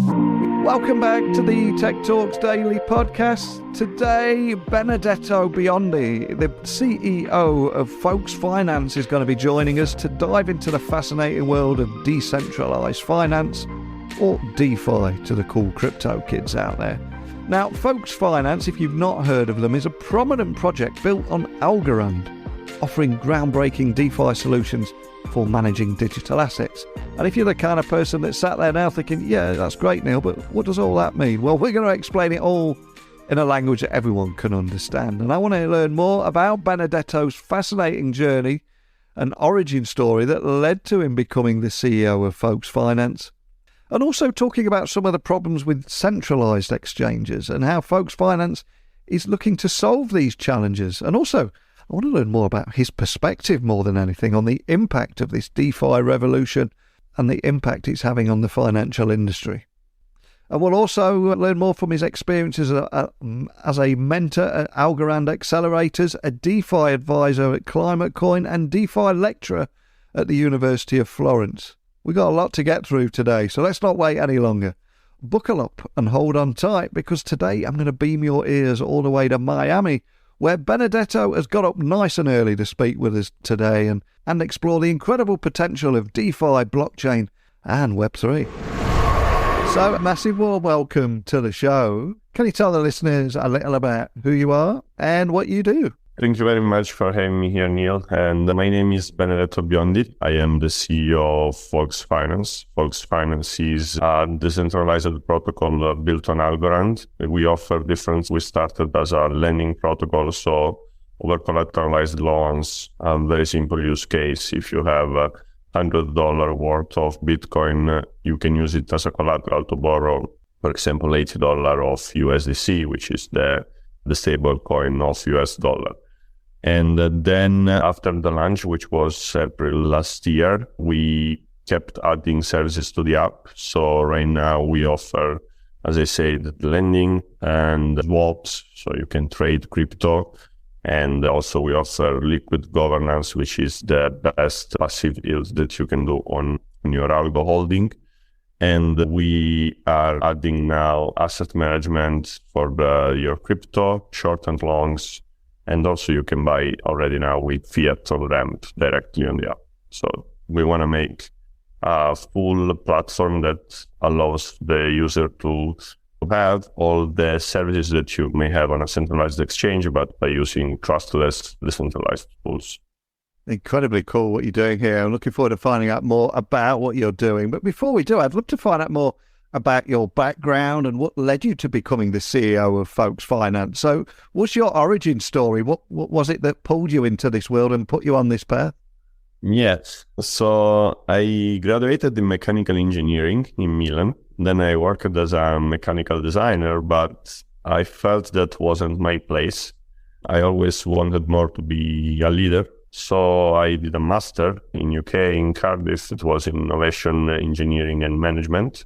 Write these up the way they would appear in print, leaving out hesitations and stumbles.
Welcome back to the Tech Talks Daily podcast. Today, Benedetto Biondi, the CEO of Folks Finance, is going to be joining us to dive into the fascinating world of decentralized finance, or DeFi to the cool crypto kids out there. Now, Folks Finance, if you've not heard of them, is a prominent project built on Algorand, offering groundbreaking DeFi solutions for managing digital assets. And if you're the kind of person that sat there now thinking, yeah, that's great, Neil, but what does all that mean? Well, we're going to explain it all in a language that everyone can understand. And I want to learn more about Benedetto's fascinating journey and origin story that led to him becoming the CEO of Folks Finance. And also talking about some of the problems with centralized exchanges and how Folks Finance is looking to solve these challenges. And also, I want to learn more about his perspective more than anything on the impact of this DeFi revolution and the impact it's having on the financial industry. And we'll also learn more from his experiences as a mentor at Algorand Accelerators, a DeFi advisor at Climate Coin, and DeFi lecturer at the University of Florence. We've got a lot to get through today, so let's not wait any longer. Buckle up and hold on tight, because today I'm going to beam your ears all the way to Miami, where Benedetto has got up nice and early to speak with us today and explore the incredible potential of DeFi, blockchain and Web3. So, a massive warm welcome to the show. Can you tell the listeners a little about who you are and what you do? Thank you very much for having me here, Neil. And my name is Benedetto Biondi. I am the CEO of Folks Finance. Folks Finance is a decentralized protocol built on Algorand. We started as a lending protocol, so over-collateralized loans, very simple use case. If you have $100 worth of Bitcoin, you can use it as a collateral to borrow, for example, $80 of USDC, which is the stable coin of US dollar. And then after the launch, which was April last year, we kept adding services to the app. So right now we offer, as I said, lending and swaps, so you can trade crypto. And also we offer liquid governance, which is the best passive yield that you can do on your algo holding. And we are adding now asset management for your crypto, short and longs. And also you can buy already now with fiat or ramp directly on the app. So we want to make a full platform that allows the user to have all the services that you may have on a centralized exchange, but by using trustless, decentralized tools. Incredibly cool what you're doing here. I'm looking forward to finding out more about what you're doing. But before we do, I'd love to find out more about your background and what led you to becoming the CEO of Folks Finance. So what's your origin story? What was it that pulled you into this world and put you on this path? Yes. So I graduated in mechanical engineering in Milan. Then I worked as a mechanical designer, but I felt that wasn't my place. I always wanted more to be a leader. So I did a master in UK, in Cardiff. It was in innovation, engineering and management.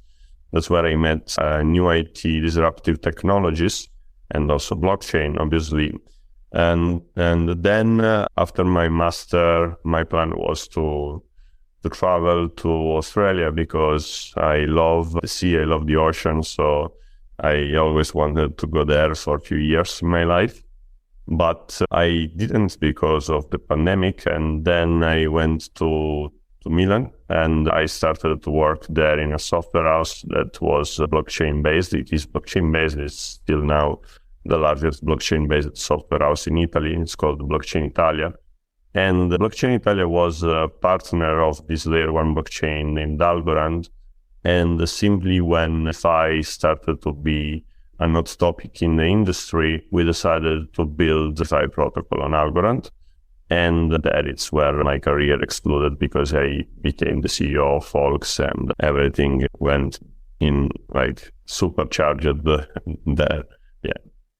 That's where I met new IT disruptive technologies and also blockchain, obviously. And then after my master, my plan was to travel to Australia because I love the sea, I love the ocean. So I always wanted to go there for a few years in my life. But I didn't because of the pandemic. And then I went to Milan and I started to work there in a software house that was blockchain based. It is blockchain based. It's still now the largest blockchain based software house in Italy. It's called Blockchain Italia. And Blockchain Italia was a partner of this layer one blockchain named Algorand. And simply when DeFi started to be a hot topic in the industry, we decided to build the DeFi protocol on Algorand. And that is where my career exploded because I became the CEO of Folks and everything went in like supercharged there. Yeah.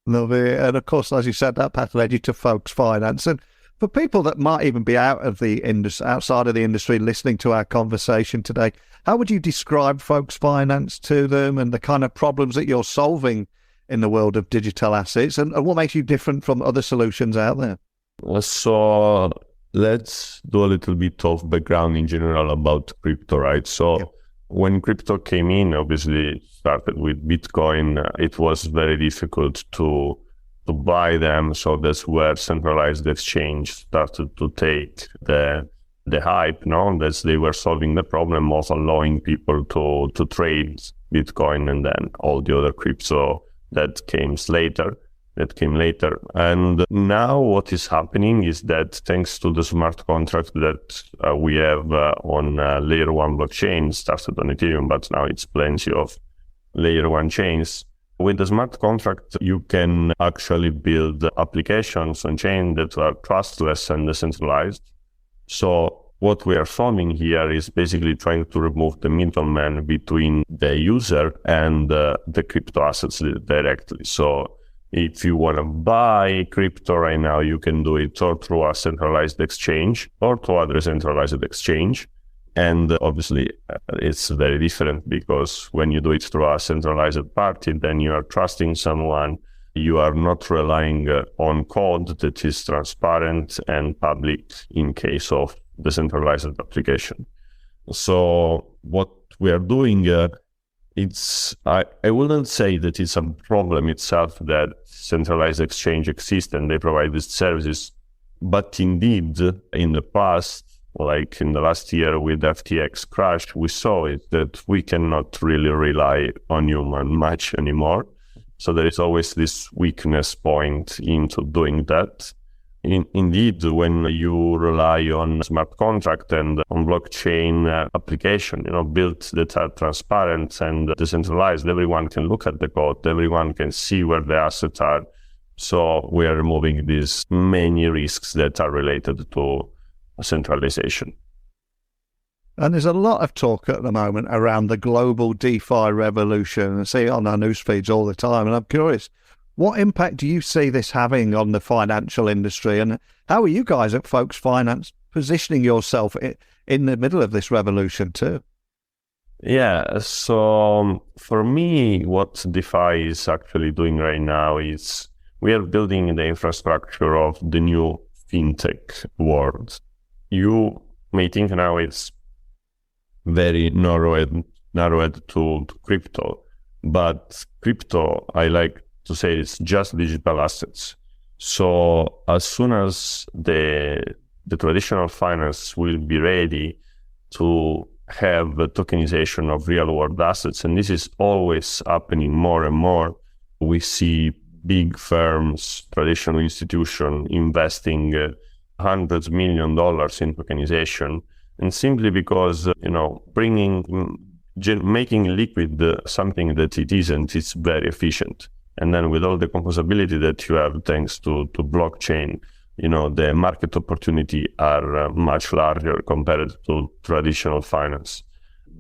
Love it. And of course, as you said, that path led you to Folks Finance. And for people that might even be out of the industry, outside of the industry, listening to our conversation today, how would you describe Folks Finance to them and the kind of problems that you're solving in the world of digital assets, and what makes you different from other solutions out there? So let's do a little bit of background in general about crypto, right? So when crypto came in, obviously started with Bitcoin, it was very difficult to buy them. So that's where centralized exchange started to take the hype, no? That they were solving the problem of allowing people to trade Bitcoin and then all the other crypto that came later. And now what is happening is that thanks to the smart contract that we have on layer 1 blockchain, started on Ethereum, but now it's plenty of layer 1 chains. With the smart contract, you can actually build applications on chain that are trustless and decentralized. So what we are solving here is basically trying to remove the middleman between the user and the crypto assets directly. So if you want to buy crypto right now, you can do it or through a centralized exchange or through a decentralized exchange. And obviously, it's very different because when you do it through a centralized party, then you are trusting someone. You are not relying on code that is transparent and public in case of decentralized application. So what we are doing, I wouldn't say that it's a problem itself that centralized exchange exists and they provide these services. But indeed, in the past, like in the last year with FTX crash, we saw it that we cannot really rely on human much anymore. So there is always this weakness point into doing that. Indeed, when you rely on smart contract and on blockchain application, built that are transparent and decentralized, everyone can look at the code, everyone can see where the assets are. So we are removing these many risks that are related to centralization. And there's a lot of talk at the moment around the global DeFi revolution. I see it on our news feeds all the time. And I'm curious, what impact do you see this having on the financial industry? And how are you guys at Folks Finance positioning yourself in the middle of this revolution too? Yeah, so for me, what DeFi is actually doing right now is we are building the infrastructure of the new fintech world. You may think now it's very narrowed to crypto, but crypto, I like to say, it's just digital assets. So as soon as the traditional finance will be ready to have the tokenization of real world assets, and this is always happening more and more, we see big firms, traditional institutions investing hundreds of $millions in tokenization, and simply because making liquid something that it isn't, it's very efficient. And then with all the composability that you have thanks to blockchain, the market opportunity are much larger compared to traditional finance.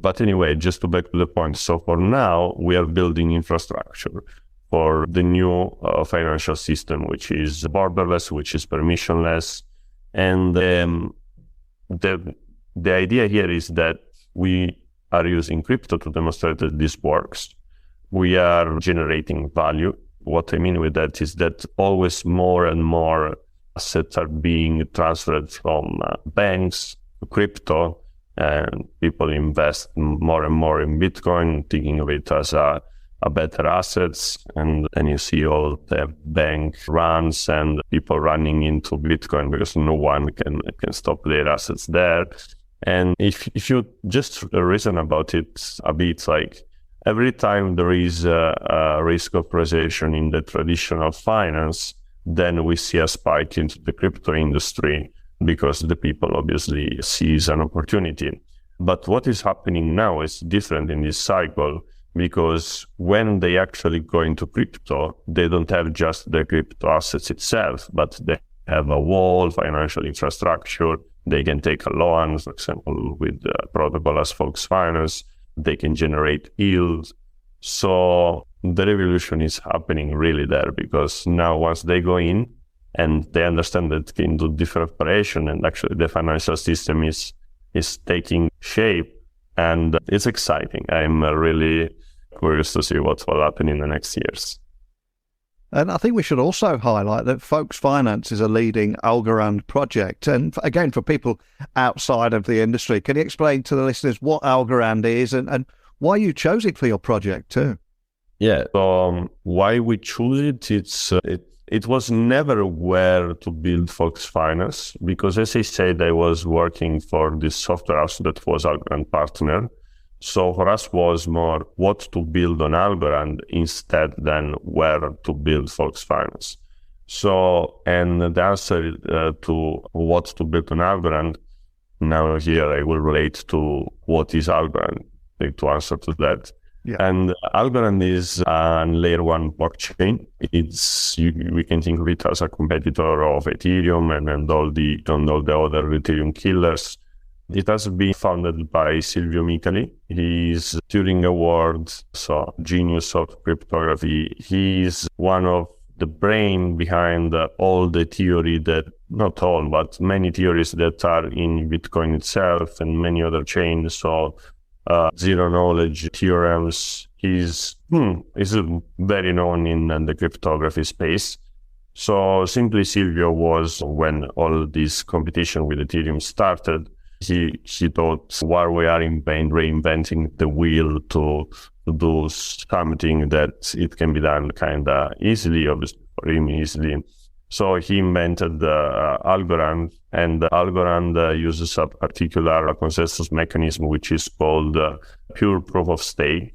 But anyway, just to back to the point. So for now, we are building infrastructure for the new financial system, which is borderless, which is permissionless. And the idea here is that we are using crypto to demonstrate that this works. We are generating value. What I mean with that is that always more and more assets are being transferred from banks to crypto, and people invest more and more in Bitcoin, thinking of it as a better assets. And you see all the bank runs and people running into Bitcoin because no one can stop their assets there. And if you just reason about it a bit, like every time there is a risk of recession in the traditional finance, then we see a spike into the crypto industry because the people obviously sees an opportunity. But what is happening now is different in this cycle, because when they actually go into crypto, they don't have just the crypto assets itself, but they have a whole financial infrastructure. They can take a loan, for example, with a protocol as Folks Finance. They can generate yields. So the revolution is happening really there, because now once they go in and they understand that they can do different operation, and actually the financial system is taking shape, and it's exciting. I'm really curious to see what will happen in the next years. And I think we should also highlight that Folks Finance is a leading Algorand project. And again, for people outside of the industry, can you explain to the listeners what Algorand is and why you chose it for your project too? Yeah. So why we choose it? It was never where to build Fox Finance, because as I said, I was working for this software house that was Algorand partner. So for us was more what to build on Algorand instead than where to build Fox Finance. So, and the answer to what to build on Algorand, now here I will relate to what is Algorand, to answer to that. Yeah. And Algorand is a layer one blockchain. We can think of it as a competitor of Ethereum and all the other Ethereum killers. It has been founded by Silvio Micali. He's Turing Award, so genius of cryptography. He's one of the brain behind all the theory that, not all, but many theories that are in Bitcoin itself and many other chains. So zero knowledge theorems. He's very known in the cryptography space. So simply Silvio was, when all this competition with Ethereum started, he thought, why we are reinventing the wheel to do something that it can be done kind of easily, obviously for him easily. So he invented Algorand, and Algorand uses a particular consensus mechanism, which is called pure proof of stake,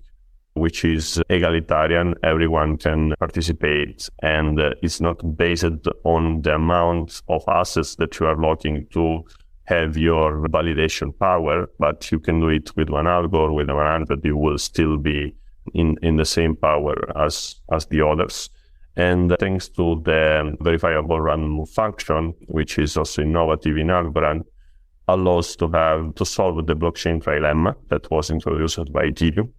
which is egalitarian. Everyone can participate, and it's not based on the amount of assets that you are locking to have your validation power, but you can do it with one algo, with 100, you will still be in the same power as the others. And thanks to the verifiable random function, which is also innovative in Algorand, allows to solve the blockchain trilemma that was introduced by Ethereum.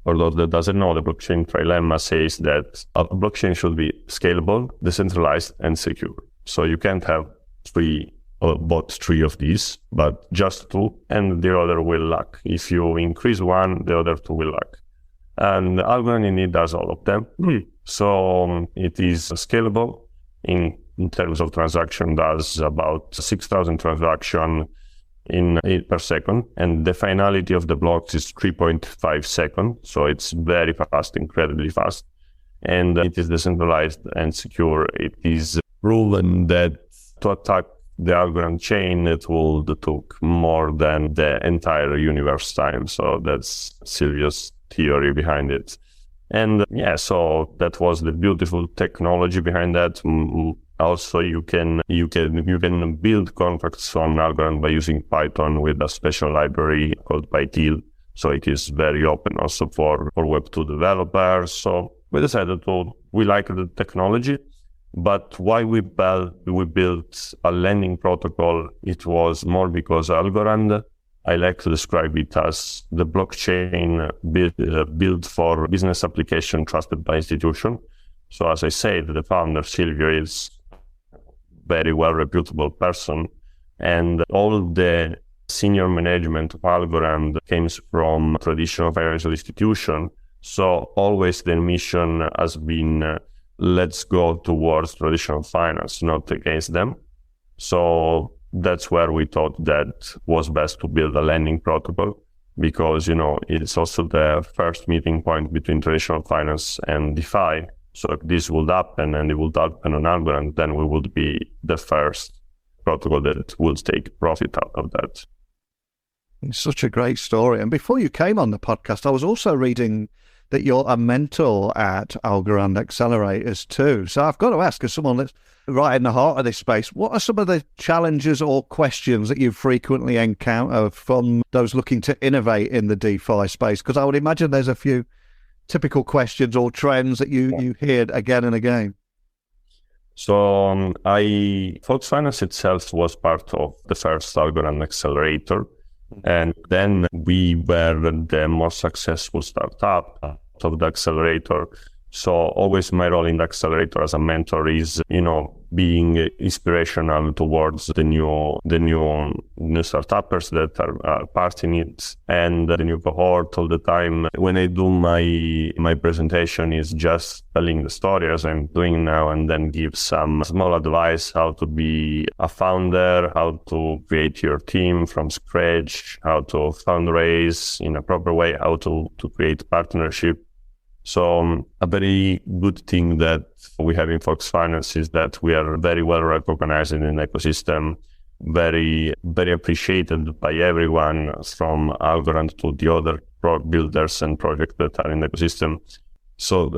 For those that doesn't know, the blockchain trilemma says that a blockchain should be scalable, decentralized, and secure. So you can't have both three of these, but just two, and the other will lack. If you increase one, the other two will lack. And Algorand indeed does all of them. So it is scalable in terms of transaction, does about 6,000 transactions per second. And the finality of the blocks is 3.5 seconds. So it's very fast, incredibly fast. And it is decentralized and secure. It is proven that to attack the Algorand chain, it will took more than the entire universe time. So that's Silvio's theory behind it. And so that was the beautiful technology behind that. Also, you can build contracts on Algorand by using Python with a special library called PyTeal. So it is very open also for Web2 developers. So we decided we like the technology, but why we built a lending protocol, it was more because Algorand, I like to describe it as the blockchain built for business application trusted by institution. So as I said, the founder, Silvio, is very well-reputable person, and all the senior management of Algorand comes from traditional financial institution. So always the mission has been, let's go towards traditional finance, not against them. So that's where we thought that was best to build a lending protocol, because, it's also the first meeting point between traditional finance and DeFi. So if this would happen and it would happen on Algorand, then we would be the first protocol that will take profit out of that. It's such a great story. And before you came on the podcast, I was also reading that you're a mentor at Algorand Accelerators too. So I've got to ask, as someone that's right in the heart of this space, what are some of the challenges or questions that you frequently encounter from those looking to innovate in the DeFi space? Because I would imagine there's a few typical questions or trends that you hear again and again. So Fox Finance itself was part of the first Algorand Accelerator. And then we were the most successful startup of the accelerator. So always my role in the accelerator as a mentor is, being inspirational towards the new startups that are part in it, and the new cohort all the time. When I do my presentation, is just telling the story as I'm doing now, and then give some small advice how to be a founder, how to create your team from scratch, how to fundraise in a proper way, how to create partnership. So a very good thing that we have in Fox Finance is that we are very well recognized in the ecosystem, very, very appreciated by everyone from Algorand to the other builders and projects that are in the ecosystem. So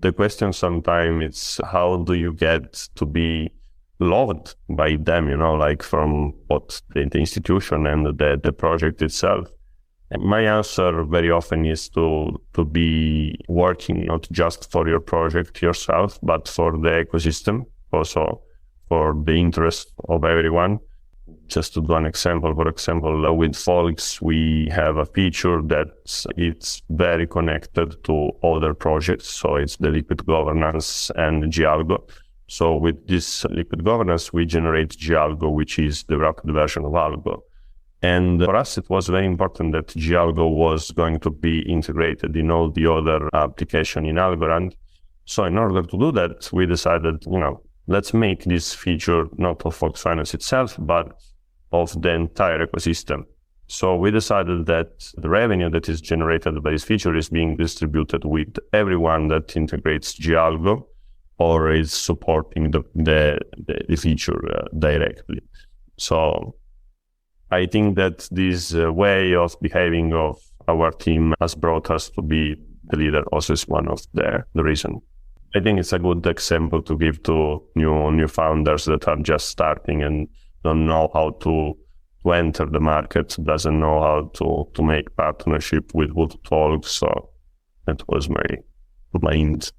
the question sometimes is, how do you get to be loved by them, like from what the institution and the project itself? And my answer very often is to be working not just for your project yourself, but for the ecosystem, also for the interest of everyone. Just to do an example, for example, with Folks, we have a feature that it's very connected to other projects. So it's the liquid governance and Gialgo. So with this liquid governance, we generate Gialgo, which is the wrapped version of Algo. And for us, it was very important that Gialgo was going to be integrated in all the other applications in Algorand. So in order to do that, we decided, let's make this feature not of Fox Finance itself, but of the entire ecosystem. So we decided that the revenue that is generated by this feature is being distributed with everyone that integrates Gialgo or is supporting the feature directly. So I think that this way of behaving of our team has brought us to be the leader also is one of the reason. I think it's a good example to give to new founders that are just starting and don't know how to enter the market, doesn't know how to make partnership with who to talk. So that was my end.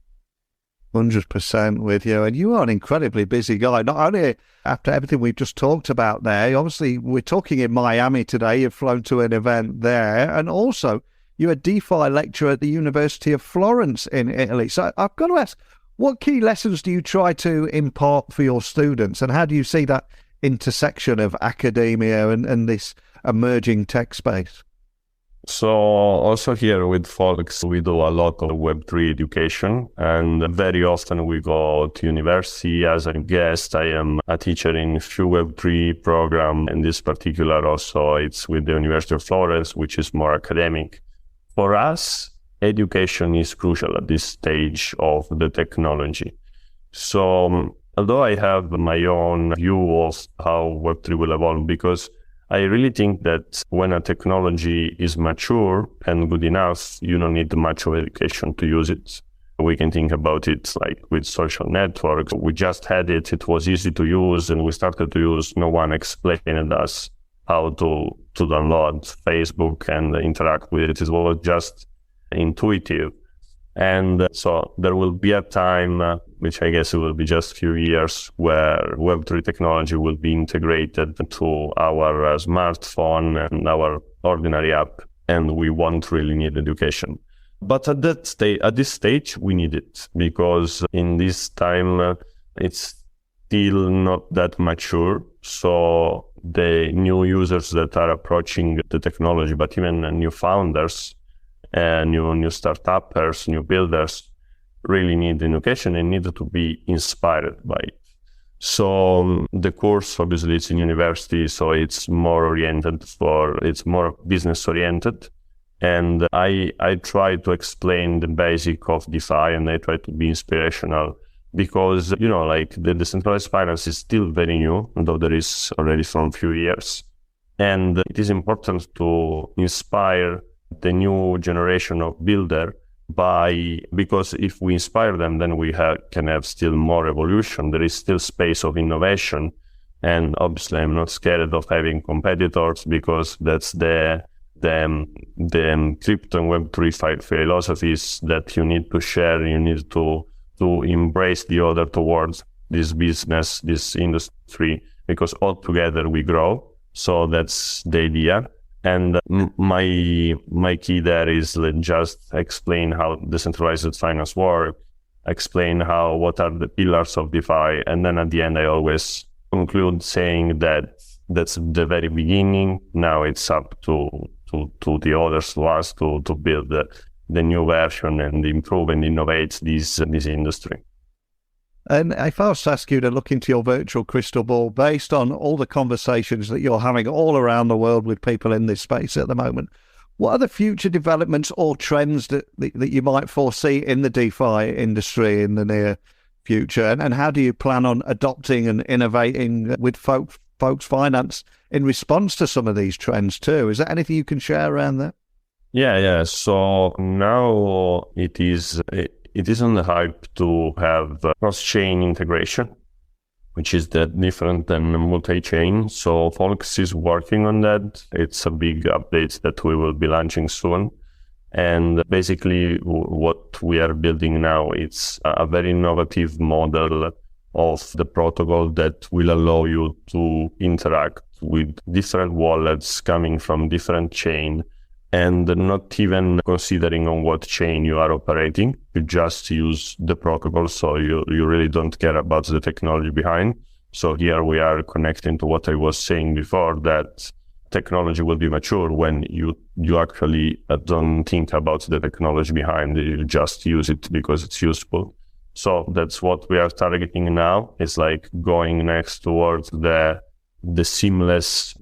100% with you. And you are an incredibly busy guy. Not only after everything we've just talked about there, obviously we're talking in Miami today. You've flown to an event there. And also you're a DeFi lecturer at the University of Florence in Italy. So I've got to ask, what key lessons do you try to impart for your students? And how do you see that intersection of academia and this emerging tech space? So also here with Folks, we do a lot of Web3 education, and very often we go to university as a guest. I am a teacher in a few Web3 program, and this particular also it's with the University of Florence, which is more academic. For us, education is crucial at this stage of the technology. So although I have my own view of how Web3 will evolve, because I really think that when a technology is mature and good enough, you don't need much of education to use it. We can think about it like with social networks. We just had it. It was easy to use and we started to use. No one explained us how to download Facebook and interact with it. It was just intuitive. And so there will be a time, which I guess it will be just a few years, where Web3 technology will be integrated to our smartphone and our ordinary app, and we won't really need education. But at this stage, we need it, because in this time, it's still not that mature. So the new users that are approaching the technology, but even new founders, new startups, new builders really need education and need to be inspired by it. So the course obviously it's in university, so it's more business oriented. And I try to explain the basic of DeFi, and I try to be inspirational because, like the decentralized finance is still very new, although there is already from a few years. And it is important to inspire the new generation of builder because if we inspire them, then we can have still more evolution. There is still space of innovation. And obviously I'm not scared of having competitors, because that's the crypto and Web3 philosophies that you need to share. You need to embrace the other towards this business, this industry, because all together we grow. So that's the idea. And my key there is just explain how decentralized finance works, explain what are the pillars of DeFi. And then at the end, I always conclude saying that that's the very beginning. Now it's up to the others, to us, to build the new version and improve and innovate this industry. And if I was to ask you to look into your virtual crystal ball, based on all the conversations that you're having all around the world with people in this space at the moment, what are the future developments or trends that you might foresee in the DeFi industry in the near future? And how do you plan on adopting and innovating with folks finance in response to some of these trends too? Is there anything you can share around that? Yeah. So now it is on the hype to have cross-chain integration, which is different than multi-chain. So Folks is working on that. It's a big update that we will be launching soon. And basically what we are building now, it's a very innovative model of the protocol that will allow you to interact with different wallets coming from different chain, and not even considering on what chain you are operating. You just use the protocol, so you really don't care about the technology behind. So here we are connecting to what I was saying before, that technology will be mature when you actually don't think about the technology behind it. You just use it because it's useful. So that's what we are targeting now. It's like going next towards the seamless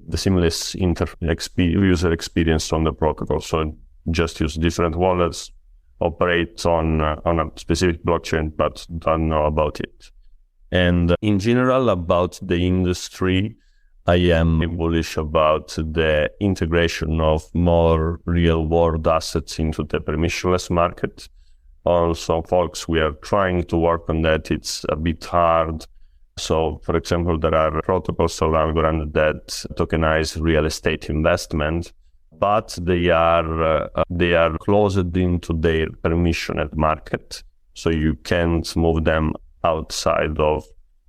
user experience on the protocol. So just use different wallets, operate on a specific blockchain, but don't know about it. And in general, about the industry, I am bullish about the integration of more real-world assets into the permissionless market. Also, folks, we are trying to work on that. It's a bit hard. So, for example, there are protocols on Algorand that tokenize real estate investment, but they are closed into their permissioned market. So you can't move them outside of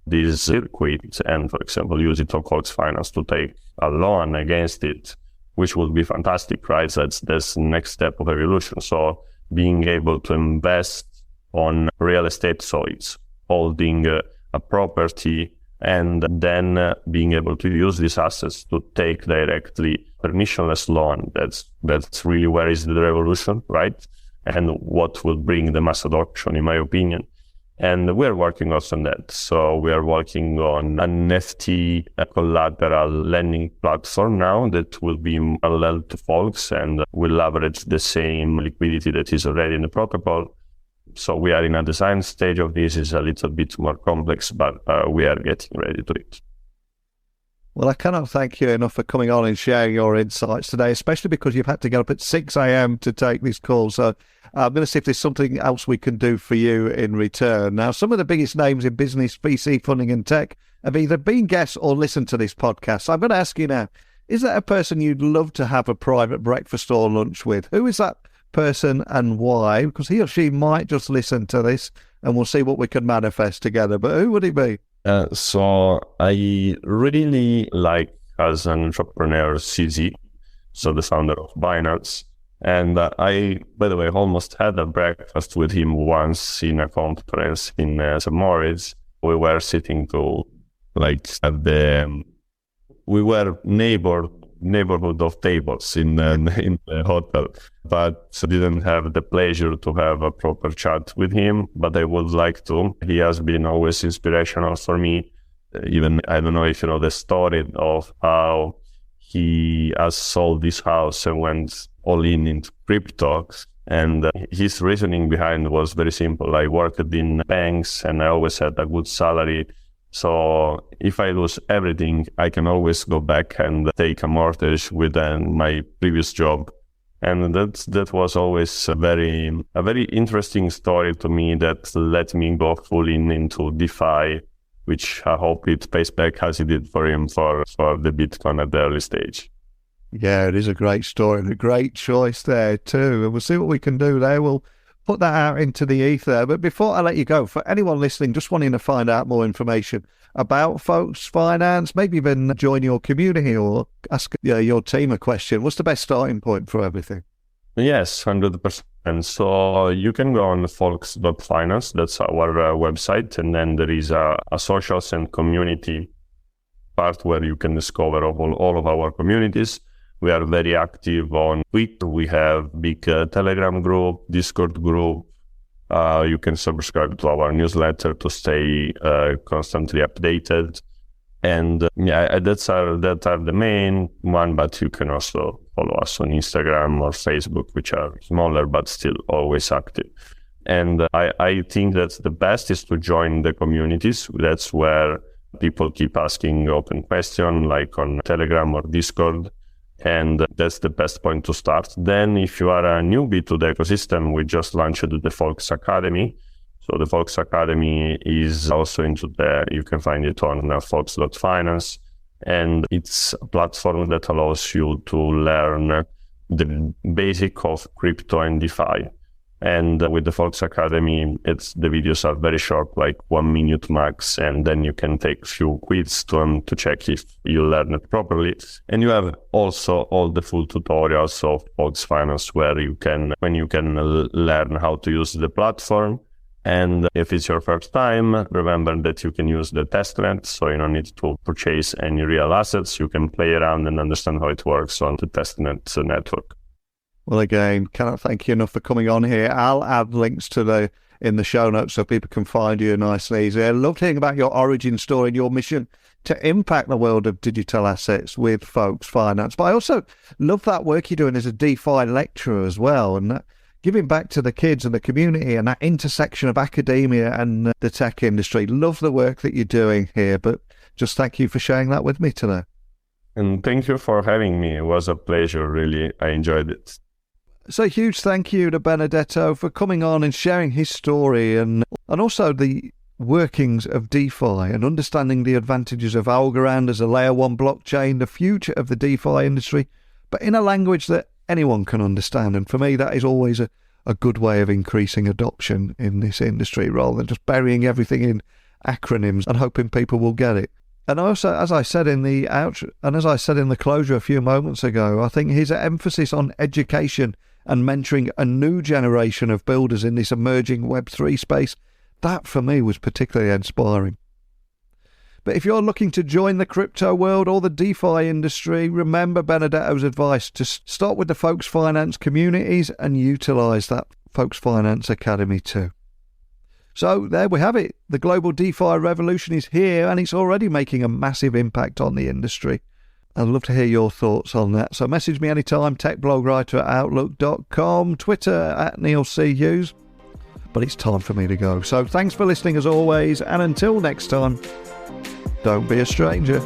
this circuit and, for example, use it on Folks Finance to take a loan against it, which would be fantastic, right? That's the next step of evolution. So being able to invest on real estate, so it's holding a property, and then being able to use these assets to take directly permissionless loan. That's really where is the revolution, right? And what will bring the mass adoption, in my opinion. And we're working also on that. So we are working on an NFT collateral lending platform now that will be parallel to Folks and will leverage the same liquidity that is already in the protocol. So we are in a design stage of this. It's a little bit more complex, but we are getting ready to it. Well, I cannot thank you enough for coming on and sharing your insights today, especially because you've had to get up at 6 a.m. to take this call. So I'm going to see if there's something else we can do for you in return. Now, some of the biggest names in business, VC funding and tech have either been guests or listened to this podcast. So I'm going to ask you now, is there a person you'd love to have a private breakfast or lunch with? Who is that person and why? Because he or she might just listen to this and we'll see what we can manifest together. But who would it be? So I really like, as an entrepreneur, CZ, so the founder of Binance. And I, by the way, almost had a breakfast with him once in a conference in St. Moritz. We were sitting to, we were neighborhood of tables in the hotel, but didn't have the pleasure to have a proper chat with him, but I would like to. He has been always inspirational for me. Even, I don't know if you know the story of how he has sold his house and went all into crypto. And his reasoning behind was very simple. I worked in banks and I always had a good salary. So if I lose everything, I can always go back and take a mortgage with my previous job. And that was always a very interesting story to me that let me go fully into DeFi, which I hope it pays back as it did for him for the Bitcoin at the early stage. Yeah, it is a great story and a great choice there too. And we'll see what we can do there. We'll put that out into the ether. But before I let you go, for anyone listening, just wanting to find out more information about Folks Finance, maybe even join your community or ask your team a question, what's the best starting point for everything? Yes, 100%. And so you can go on folks.finance, that's our website, and then there is a socials and community part where you can discover all of our communities. We are very active on Twitter. We have big Telegram group, Discord group. You can subscribe to our newsletter to stay constantly updated. And that are the main one, but you can also follow us on Instagram or Facebook, which are smaller, but still always active. And I think that the best is to join the communities. That's where people keep asking open questions, like on Telegram or Discord. And that's the best point to start. Then if you are a newbie to the ecosystem, we just launched the Folks Academy. So the Folks Academy is also you can find it on folks.finance. And it's a platform that allows you to learn the basic of crypto and DeFi. And with the Folks Academy, the videos are very short, like 1 minute max, and then you can take a few quizzes to check if you learn it properly. And you have also all the full tutorials of Folks Finance when you can learn how to use the platform. And if it's your first time, remember that you can use the testnet, so you don't need to purchase any real assets. You can play around and understand how it works on the testnet network. Well, again, cannot thank you enough for coming on here. I'll add links in the show notes so people can find you nice and easy. I loved hearing about your origin story and your mission to impact the world of digital assets with Folks Finance. But I also love that work you're doing as a DeFi lecturer as well, and that giving back to the kids and the community and that intersection of academia and the tech industry. Love the work that you're doing here, but just thank you for sharing that with me today. And thank you for having me. It was a pleasure, really. I enjoyed it. So huge thank you to Benedetto for coming on and sharing his story and also the workings of DeFi and understanding the advantages of Algorand as a layer 1 blockchain, the future of the DeFi industry, but in a language that anyone can understand. And for me, that is always a good way of increasing adoption in this industry rather than just burying everything in acronyms and hoping people will get it. And also, as I said in the outro, and as I said in the closure a few moments ago, I think his emphasis on education and mentoring a new generation of builders in this emerging Web3 space, that for me was particularly inspiring. But if you're looking to join the crypto world or the DeFi industry, remember Benedetto's advice to start with the Folks Finance communities and utilise that Folks Finance Academy too. So there we have it. The global DeFi revolution is here and it's already making a massive impact on the industry. I'd love to hear your thoughts on that. So message me anytime, techblogwriter@outlook.com, Twitter @NeilCHughes. But it's time for me to go. So thanks for listening as always, and until next time, don't be a stranger.